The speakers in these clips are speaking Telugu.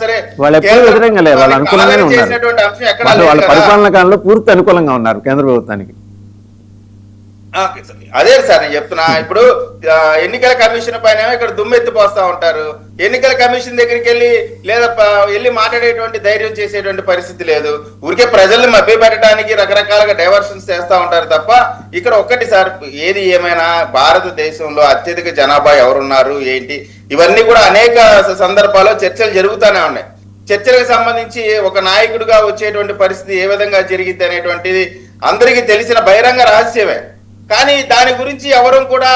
సరే వాళ్ళు ఎప్పుడు వ్యతిరేకంగా లేదు, వాళ్ళు అనుకూలంగానే ఉన్నారు. వాళ్ళ పరిపాలన కాలంలో పూర్తి అనుకూలంగా ఉన్నారు కేంద్ర ప్రభుత్వానికి. అదే సార్ నేను చెప్తున్నా. ఇప్పుడు ఎన్నికల కమిషన్ పైన ఇక్కడ దుమ్మెత్తిపోస్తా ఉంటారు. ఎన్నికల కమిషన్ దగ్గరికి వెళ్ళి మాట్లాడేటువంటి ధైర్యం చేసేటువంటి పరిస్థితి లేదు. ఊరికే ప్రజల్ని మభ్యపెట్టడానికి రకరకాలుగా డైవర్షన్స్ చేస్తా ఉంటారు తప్ప ఇక్కడ ఒక్కటి సార్, ఏది ఏమైనా భారతదేశంలో అత్యధిక జనాభా ఎవరున్నారు ఏంటి ఇవన్నీ కూడా అనేక సందర్భాల్లో చర్చలు జరుగుతూనే ఉన్నాయి. చర్చలకు సంబంధించి ఒక నాయకుడిగా వచ్చేటువంటి పరిస్థితి ఏ విధంగా జరిగింది అనేటువంటిది అందరికీ తెలిసిన బహిరంగ రహస్యమే. కానీ దాని గురించి ఎవరు కూడా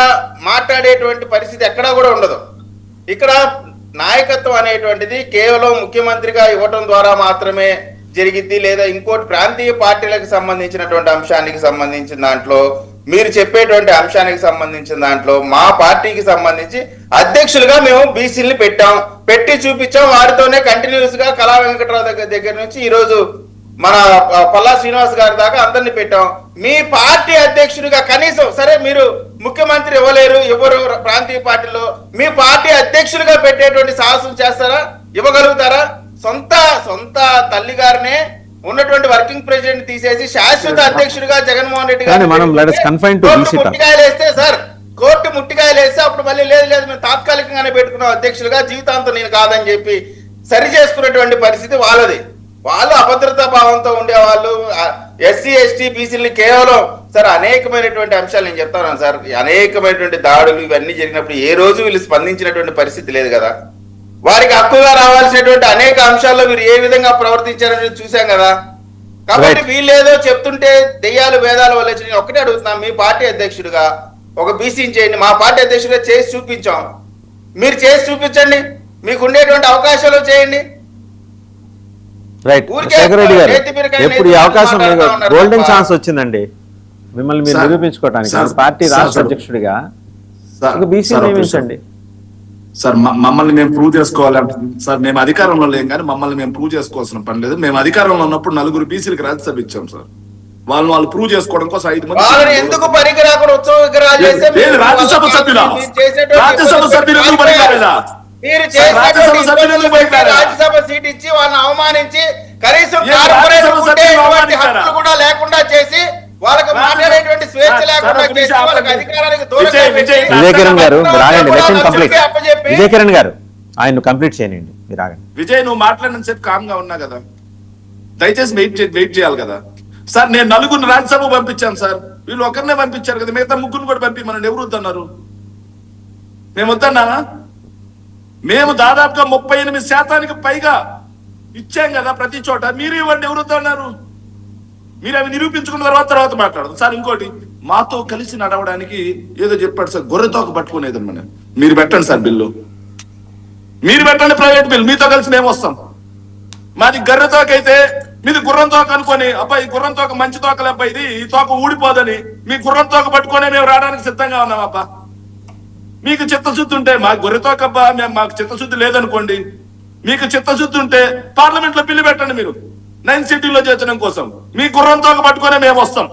మాట్లాడేటువంటి పరిస్థితి ఎక్కడా కూడా ఉండదు. ఇక్కడ నాయకత్వం అనేటువంటిది కేవలం ముఖ్యమంత్రిగా ఇవ్వటం ద్వారా మాత్రమే జరిగిద్ది, లేదా ఇంకోటి ప్రాంతీయ పార్టీలకు సంబంధించినటువంటి అంశానికి సంబంధించిన దాంట్లో, మీరు చెప్పేటువంటి అంశానికి సంబంధించిన దాంట్లో మా పార్టీకి సంబంధించి అధ్యక్షులుగా మేము బీసీని పెట్టి చూపించాం. వారితోనే కంటిన్యూస్ గా కళా వెంకటరావు దగ్గర నుంచి ఈ రోజు మన పల్లా శ్రీనివాస్ గారి దాకా అందరినీ పెట్టాం. మీ పార్టీ అధ్యక్షుడిగా కనీసం సరే మీరు ముఖ్యమంత్రి ఎవరు ప్రాంతీయ పార్టీలో మీ పార్టీ అధ్యక్షుడిగా పెట్టేటువంటి సాహసం చేస్తారా? ఇవ్వగలుగుతారా? సొంత తల్లి గారినే ఉన్నటువంటి వర్కింగ్ ప్రెసిడెంట్ తీసేసి శాశ్వత అధ్యక్షుడిగా జగన్మోహన్ రెడ్డి గారు ముట్టికాయలు వేస్తే సార్, కోర్టు ముట్టికాయలు వేస్తే అప్పుడు మళ్ళీ లేదు మేము తాత్కాలికంగానే పెట్టుకున్నాం అధ్యక్షుడిగా, జీవితాంతం నేను కాదని చెప్పి సరి చేసుకున్నటువంటి పరిస్థితి వాళ్ళది. వాళ్ళు అభద్రతా భావంతో ఉండేవాళ్ళు. ఎస్సీ ఎస్టీ బీసీలని కేవలం సార్ అనేకమైనటువంటి అంశాలు నేను చెప్తాను సార్, అనేకమైనటువంటి దాడులు ఇవన్నీ జరిగినప్పుడు ఏ రోజు వీళ్ళు స్పందించినటువంటి పరిస్థితి లేదు కదా. వారికి హక్కుగా రావాల్సినటువంటి అనేక అంశాల్లో మీరు ఏ విధంగా ప్రవర్తించారని చూసాం కదా. కాబట్టి వీళ్ళేదో చెప్తుంటే దెయ్యాలు వేదాల వల్ల నేను ఒకటే అడుగుతున్నా, మీ పార్టీ అధ్యక్షుడిగా ఒక బీసీని చేయండి, మా పార్టీ అధ్యక్షుడిగా చేసి చూపించాం, మీరు చేసి చూపించండి, మీకు ఉండేటువంటి అవకాశాలు చేయండి. రైట్ శేఖర్ రెడ్డి గారు, ఎప్పుడు ఈ అవకాశం గోల్డెన్ ఛాన్స్ వచ్చిందండి మిమ్మల్ని మీరు నిరూపించుకోవడానికి పార్టీ రాష్ట్ర అధ్యక్షుడిగా, బీసీ నియమించండి సార్. మమ్మల్ని మేము ప్రూవ్ చేసుకోవాలంటే సార్, మేము అధికారంలో లేం కానీ మమ్మల్ని మేము ప్రూవ్ చేసుకోవాల్సిన పని లేదు. మేము అధికారంలో ఉన్నప్పుడు 4 బీసీలకు రాజ్యసభ ఇచ్చాం సార్. వాళ్ళు ప్రూవ్ చేసుకోవడం కోసం 5 మంది ఎందుకు పనికిరాకుండా రాజ్యసభ సభ్యులు ఎందుకు పనికిరాలేదా? మీరు రాజ్యసభ సీట్ ఇచ్చి వాళ్ళని అవమానించి కనీసం హక్కులు కూడా లేకుండా చేసి వాళ్ళకి మాట్లాడేటువంటి స్వేచ్ఛ లేకుండా చేసి వాళ్ళకి అధికారానికి విజయకిరణ్ గారు విజయకిరణ్ గారు ఆయన కంప్లీట్ చేయండి. మీరు ఆగండి. విజయ్, నువ్వు మాట్లాడిన సేపు కామ్గా ఉన్నా కదా, దయచేసి వెయిట్ చేయాలి కదా సార్. నేను 4 రాజ్యసభ పంపించాను సార్, వీళ్ళు ఒకరినే పంపించారు కదా, మిగతా 3 కూడా పంపి ఎవరు వద్దన్నారు? మేము వద్దన్నానా? మేము దాదాపుగా 38% పైగా ఇచ్చాం కదా ప్రతి చోట. మీరు ఇవ్వండి, ఎవరుతో అన్నారు? మీరు అవి నిరూపించుకున్న తర్వాత మాట్లాడదు సార్. ఇంకోటి, మాతో కలిసి నడవడానికి ఏదో చెప్పాడు సార్, గొర్రెతోక పట్టుకునేది. మీరు పెట్టండి సార్ బిల్లు, మీరు పెట్టండి ప్రైవేట్ బిల్, మీతో కలిసి మేము వస్తాం. మాది గొర్రెతోక అయితే మీది గుర్రం తోక అనుకొని, అబ్బాయి గుర్రం తోక మంచి తోకలే అబ్బాయి, ఇది ఈ తోక ఊడిపోదని మీ గుర్రం తోక పట్టుకొని మేము రావడానికి సిద్ధంగా ఉన్నాం. అబ్బా మీకు చిత్తశుద్ధి ఉంటే, మా గొర్రెతోకబ్బా మాకు చిత్తశుద్ధి లేదనుకోండి, మీకు చిత్తశుద్ధి ఉంటే పార్లమెంట్ లో బిల్లు పెట్టండి. మీరు 9 సిటీలో చేర్చడం కోసం మీ గుర్రంతో పట్టుకునే మేము వస్తాం.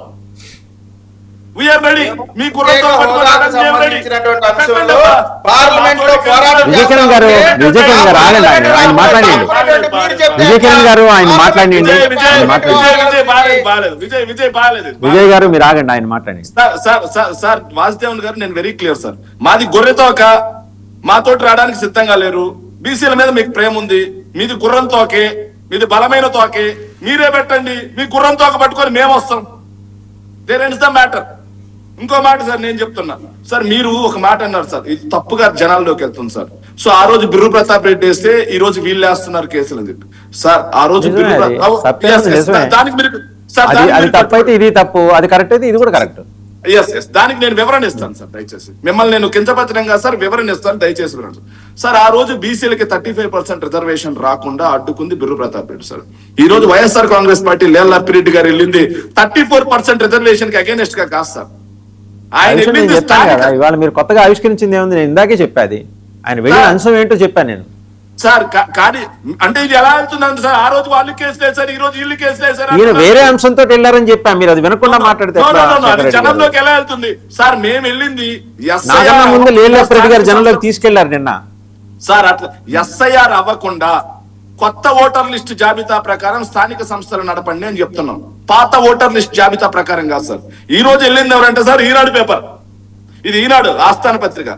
విజయకిరణ్ గారు ఆయన మాట్లాడండి. విజయ్ గారు మీరు ఆగండి, ఆయన మాట్లాడండి. సార్ వాసుదేవన్ గారు, నేను వెరీ క్లియర్ సార్, మాది గొర్రెతోక, మాతోటి రావడానికి సిద్ధంగా లేరు. బీసీల మీద మీకు ప్రేమ ఉంది, మీది గుర్రం తోకే, మీది బలమైన తోకే, మీరే పెట్టండి. మీ గుర్రం తోక పట్టుకొని మేము వస్తాం. There ends the matter. ఇంకో మాట సార్ నేను చెప్తున్నా సార్, మీరు ఒక మాట అన్నారు సార్, ఇది తప్పుగా జనాల్లోకి వెళ్తుంది సార్. సో ఆ రోజు బిర్రు ప్రతాప్ రెడ్డి వేస్తే ఈ రోజు వీళ్ళు వేస్తున్నారు కేసులు అని చెప్పి సార్. ఆ రోజు దానికి మీరు అది తప్పు అయితే ఇది తప్పు, అది కరెక్ట్ అయితే ఇది కూడా కరెక్ట్. దానికి నేను వివరణ ఇస్తాను సార్, దయచేసి మిమ్మల్ని నేను కించపరిచనంగా సార్ వివరణ ఇస్తాను, దయచేసి వివరణ సార్. ఆ రోజు బీసీలకి 35% రిజర్వేషన్ రాకుండా అడ్డుకుంది బిర్రు ప్రతాప్ రెడ్డి సార్. ఈ రోజు వైఎస్ఆర్ కాంగ్రెస్ పార్టీ లేళ్ల అప్పిరెడ్డి గారు వెళ్ళింది 34% రిజర్వేషన్ కి అగేనెస్ట్ గా కాదు సార్. ఇవాళ మీరు కొత్తగా ఆవిష్కరించింది ఏముంది? నేను ఇందాకే చెప్పాది, ఆయన వెళ్ళిన అంశం ఏంటో చెప్పాను నేను సార్. కానీ అంటే ఇది ఎలా వెళ్తుందండి సార్? ఆ రోజు వాళ్ళు కేసు వేశారు, ఈ రోజు వీళ్ళు కేసు వేశారు. ఈయన వేరే అంశంతో వెళ్ళారని చెప్పాను, మీరు అది వినకుండా మాట్లాడితే జనంలోకి ఎలా వెళ్తుంది సార్? మేము వెళ్ళింది ముందు లేళ్ల రెడ్డి గారు జనంలోకి తీసుకెళ్లారు నిన్న సార్. అట్లా ఎస్ఐఆర్ అవ్వకుండా కొత్త ఓటర్ లిస్ట్ జాబితా ప్రకారం స్థానిక సంస్థలు నడపండి అని చెప్తున్నాం. పాత ఓటర్ లిస్ట్ జాబితా ప్రకారం కాదు సార్. ఈ రోజు వెళ్ళింది ఎవరంటే సార్ ఈనాడు పేపర్, ఇది ఈనాడు ఆస్థాన పత్రిక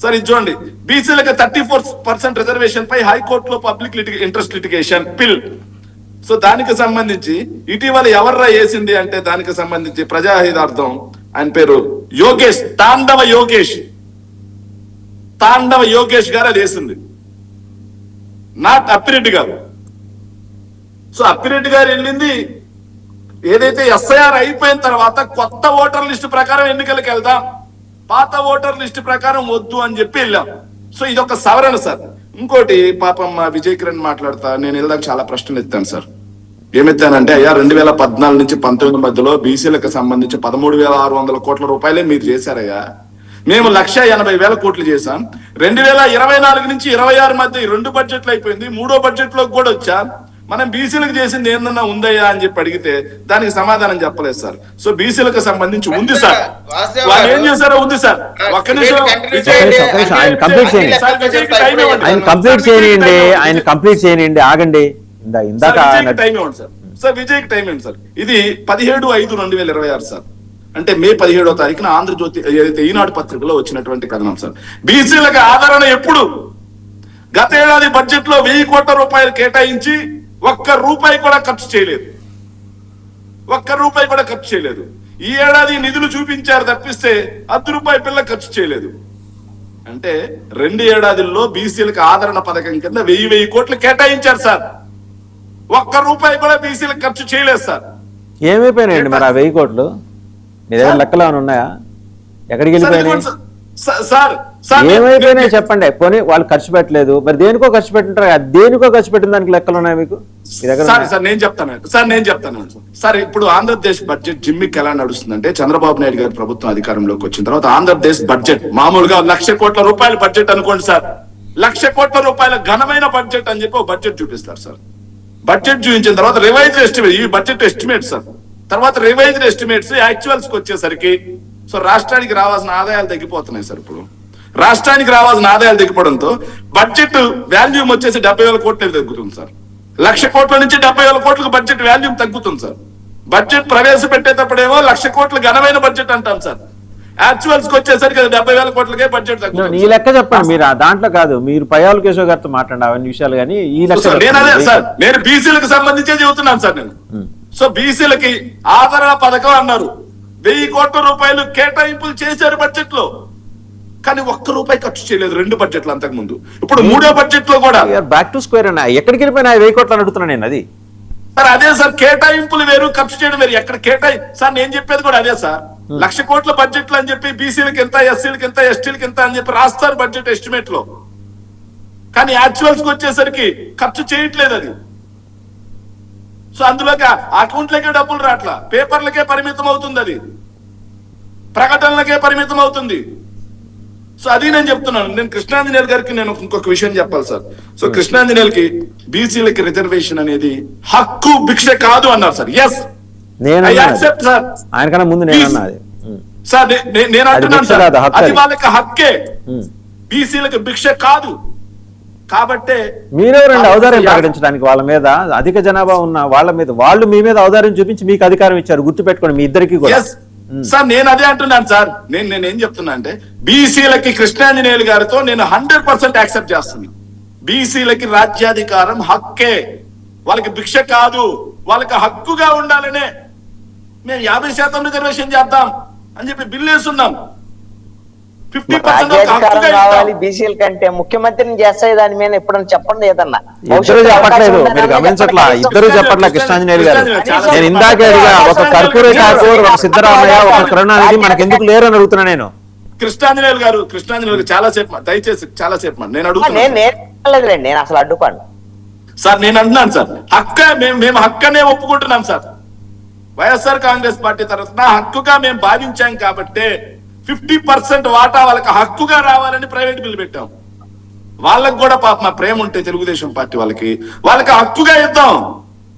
సార్. ఇది చూడండి, బీసీలకు 34% రిజర్వేషన్ పై హైకోర్టులో పబ్లిక్ ఇంట్రెస్ట్ లిటిగేషన్ పిల్. సో దానికి సంబంధించి ఇటీవల ఎవర్రా వేసింది అంటే దానికి సంబంధించి ప్రజాహితార్థం ఆయన పేరు యోగేష్, తాండవ యోగేష్ గారు అది వేసింది, నాట్ అప్పిరెడ్డి గారు. సో అప్పిరెడ్డి గారు వెళ్ళింది ఏదైతే ఎస్ఐఆర్ అయిపోయిన తర్వాత కొత్త ఓటర్ లిస్టు ప్రకారం ఎన్నికలకు వెళ్దాం, పాత ఓటర్ లిస్టు ప్రకారం వద్దు అని చెప్పి వెళ్ళాం. సో ఇది ఒక సవరణ సార్. ఇంకోటి పాపం మా విజయ్ కిరణ్ మాట్లాడతా, నేను వెళ్దాక చాలా ప్రశ్నలు ఎత్తాను సార్. ఏమెత్తానంటే అయ్యా 2014 నుంచి 19 మధ్యలో బీసీలకు సంబంధించి 13,600 కోట్ల రూపాయలే మీరు చేశారయ్యా. మేము 1,80,000 కోట్లు చేశాం. 2024 నుంచి 26 మధ్య ఈ 2 బడ్జెట్లు అయిపోయింది, 3వ బడ్జెట్ లోకి కూడా వచ్చా. మనం బీసీలకు చేసింది ఏందన్నా ఉందయ్యా అని చెప్పి అడిగితే దానికి సమాధానం చెప్పలేదు సార్. సో బీసీలకు సంబంధించి ఉంది సార్, వాళ్ళు ఏం చేశారో ఉంది సార్. ఒక్క నిమిషం ఆయన కంప్లీట్ చేయనియండి, ఆగండి. ఇందాక టైం ఇవ్వండి సార్. సార్ విజయ్కి టైం ఇవ్వండి సార్. ఇది 17/5/2026 సార్, అంటే మే 17వ తారీఖున ఆంధ్రజ్యోతి ఏదైతే ఈనాడు పత్రికలో వచ్చినటువంటి కథనం సార్. బీసీలకు ఆదరణ ఎప్పుడు? గత ఏడాది బడ్జెట్ లో 1000 కోట్ల రూపాయలు కేటాయించి ఒక్క రూపాయి కూడా ఖర్చు చేయలేదు. ఈ ఏడాది నిధులు చూపించారు తప్పిస్తే ₹1 పిల్ల ఖర్చు చేయలేదు. అంటే 2 ఏడాదిల్లో బీసీలకు ఆదరణ పథకం కింద 1000 కోట్లు కేటాయించారు సార్. ఒక్క రూపాయి కూడా బీసీలకు ఖర్చు చేయలేదు సార్. ఏమైపోయినాయండి మరి ఆ 1000 కోట్లు? మీ దగ్గర లెక్కలు ఏమైనా ఉన్నాయా? ఎక్కడికి వెళ్ళిపోయినాయి? ఏమైపోయినాయి చెప్పండి. పోనీ వాళ్ళు ఖర్చు పెట్టలేదు, మరి దేనికో ఖర్చు పెట్టింటారు, దేనికో ఖర్చు పెట్టిన దానికి లెక్కలు ఉన్నాయి మీకు? నేను చెప్తాను సార్. ఇప్పుడు ఆంధ్రప్రదేశ్ బడ్జెట్ జిమ్మికి ఎలా నడుస్తుందంటే, చంద్రబాబు నాయుడు గారి ప్రభుత్వం అధికారంలోకి వచ్చిన తర్వాత ఆంధ్రప్రదేశ్ బడ్జెట్ మామూలుగా 1,00,000 కోట్ల రూపాయల బడ్జెట్ అనుకోండి సార్. 1,00,000 కోట్ల రూపాయల ఘనమైన బడ్జెట్ అని చెప్పి బడ్జెట్ చూపిస్తారు సార్. బడ్జెట్ చూపించిన తర్వాత రివైజ్డ్ ఎస్టిమేట్, ఈ బడ్జెట్ ఎస్టిమేట్ సార్, తర్వాత రివైజ్డ్ ఎస్టిమేట్స్ యాక్చువల్స్ కి వచ్చేసరికి సో రాష్ట్రానికి రావాల్సిన ఆదాయాలు తగ్గిపోతున్నాయి సార్. ఇప్పుడు రాష్ట్రానికి రావాల్సిన ఆదాయాలు తగ్గిపోవడంతో బడ్జెట్ వాల్యూమ్ వచ్చేసి 70,000 కోట్లు తగ్గుతుంది సార్. 1,00,000 కోట్ల నుంచి 70,000 కోట్లకు బడ్జెట్ వాల్యూమ్ తగ్గుతుంది సార్. బడ్జెట్ ప్రవేశపెట్టేటప్పుడేమో 1,00,000 కోట్ల ఘనమైన బడ్జెట్ అంటాం సార్. యాక్చువల్స్ కి వచ్చేసరికి 70,000 కోట్లకే బడ్జెట్ తగ్గుతుంది. ఈ లెక్క చెప్పండి మీరు, దాంట్లో కాదు, మీరు పయ్యావుల కేశవ్ గారితో మాట్లాడండి అవన్నీ విషయాలు. కానీ ఈ లెక్క నేను అదే సార్, నేను బీసీలకు సంబంధించే చెబుతున్నాను సార్ నేను. సో బీసీలకి ఆదరణ పథకం అన్నారు, 1000 కోట్ల రూపాయలు కేటాయింపులు చేశారు బడ్జెట్ లో, కానీ ₹1 ఖర్చు చేయలేదు 2 బడ్జెట్లు అంతకు ముందు. ఇప్పుడు 3వ బడ్జెట్ లో కూడా బ్యాక్ టు స్క్వేర్ అన్న. ఎక్కడికి వెళ్ళిపోయినా 1000 కోట్లు అడుగుతున్నా నేను. అది సార్ అదే సార్, కేటాయింపులు వేరు, ఖర్చు చేయడం వేరు. ఎక్కడ సార్ నేను చెప్పేది కూడా అదే సార్. 1,00,000 కోట్ల బడ్జెట్లు అని చెప్పి బీసీలకు ఎంత, ఎస్సీలకు ఎంత, ఎస్టీలకు ఎంత అని చెప్పి రాస్తారు బడ్జెట్ ఎస్టిమేట్ లో, కానీ యాక్చువల్స్ కి వచ్చేసరికి ఖర్చు చేయట్లేదు అది. సో అందులోకి అకౌంట్లకే డబ్బులు రాట్లా, పేపర్లకే పరిమితం అవుతుంది, అది ప్రకటనలకే పరిమితం అవుతుంది. సో అది నేను చెప్తున్నాను. నేను కృష్ణాంజనేయులు గారికి నేను ఇంకొక విషయం చెప్పాలి సార్. సో కృష్ణాంజనేయులకి బీసీలకి రిజర్వేషన్ అనేది హక్కు, భిక్ష కాదు అన్నారు sir. Yes, I accept sir. ఆయనకన్నా ముందు నేను సార్ నేను అంటున్నాను సార్, అది వాళ్ళకి హక్కే, బీసీలకు భిక్ష కాదు. కాబట్టే మీరెవరండి ఔదార్యం ప్రకటించడానికి? వాళ్ళ మీద అధిక జనాభా ఉన్న వాళ్ళ మీద వాళ్ళు మీ మీద ఔదార్యం చూపించి మీకు అధికారం ఇచ్చారు, గుర్తుపెట్టుకోండి మీ ఇద్దరికి కూడా. సార్ నేను అదే అంటున్నాను సార్. నేనేం చెప్తున్నా అంటే బీసీలకి కృష్ణాంజనేయులు గారితో నేను 100% యాక్సెప్ట్ చేస్తున్నాను. బీసీలకి రాజ్యాధికారం హక్కే, వాళ్ళకి భిక్ష కాదు, వాళ్ళకి హక్కుగా ఉండాలనే మేము 50% రిజర్వేషన్ చేద్దాం అని చెప్పి బిల్లు వేస్తున్నాం. 50% కావాలి బీసీల కంటే, ముఖ్యమంత్రిని చేస్తాయి దాని మీద ఎప్పుడన్నా చెప్పండి ఏదన్నా. ఇద్దరు చెప్పట్లేదు, మీరు గమనించట్లా, ఇద్దరు చెప్పట్లా. కృష్ణాంజనేయులు గారు, నేను ఇందాకే అడిగా, ఒక కర్పూరే ఠాకూర్, ఒక సిద్ధరామయ్య, ఒక కరుణానిధి మనకు ఎందుకు లేరు అని అడుగుతున్నా నేను. కృష్ణాంజనేయులు గారు చాలాసేపు దయచేసి చాలాసేపు నేను అడుగుతాను. నేను అసలు అడ్డుకోండి సార్. నేను అంటున్నాను సార్, మేము హక్కనే ఒప్పుకుంటున్నాం సార్. వైఎస్ఆర్ కాంగ్రెస్ పార్టీ తరఫున హక్కుగా మేము భావించాం కాబట్టి 50% వాటా వాళ్ళకి హక్కుగా రావాలని ప్రైవేట్ బిల్ పెట్టాం. వాళ్ళకి కూడా పాప మా ప్రేమ ఉంటే తెలుగుదేశం పార్టీ వాళ్ళకి హక్కుగా ఇద్దాం.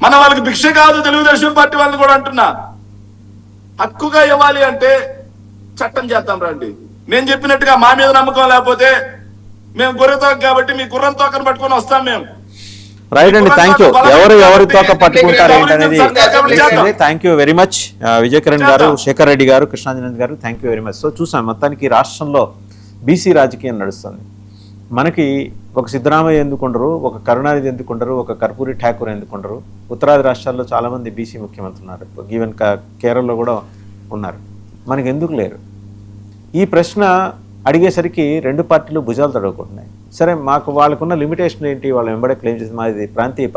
మన వాళ్ళకి భిక్ష కాదు తెలుగుదేశం పార్టీ వాళ్ళని కూడా అంటున్నా. హక్కుగా ఇవ్వాలి అంటే చట్టం చేద్దాం రండి. నేను చెప్పినట్టుగా మా మీద నమ్మకం లేకపోతే మేము గొర్రె తోక కాబట్టి మీ గుర్రం తోకను పట్టుకొని వస్తాం మేము. రైట్ అండి, థ్యాంక్ యూ. ఎవరు తోక పట్టుకుంటారు ఏంటనేది చేద్దాం. Thank you very much Vijay Kiran గారు, శేఖర్ రెడ్డి గారు, కృష్ణాంజనేయులు గారు, thank you very much. So చూసాం మొత్తానికి రాష్ట్రంలో బీసీ రాజకీయం నడుస్తుంది. మనకి ఒక సిద్ధరామయ్య ఎందుకుండరు, ఒక కరుణానిధి ఎందుకుండరు, ఒక కర్పూరి ఠాకూర్ ఎందుకుండరు. ఉత్తరాది రాష్ట్రాల్లో చాలా మంది బీసీ ముఖ్యమంత్రులు ఉన్నారు, ఈవెన్ కేరళలో కూడా ఉన్నారు. మనకి ఎందుకు లేరు? ఈ ప్రశ్న అడిగేసరికి రెండు పార్టీలు భుజాలు తడవకుంటున్నాయి. సరే, మాకు వాళ్ళకున్న లిమిటేషన్ ఏంటి? వాళ్ళు వెంబడే క్లెయిమ్ చేసి మాది ప్రాంతీయ పార్టీ.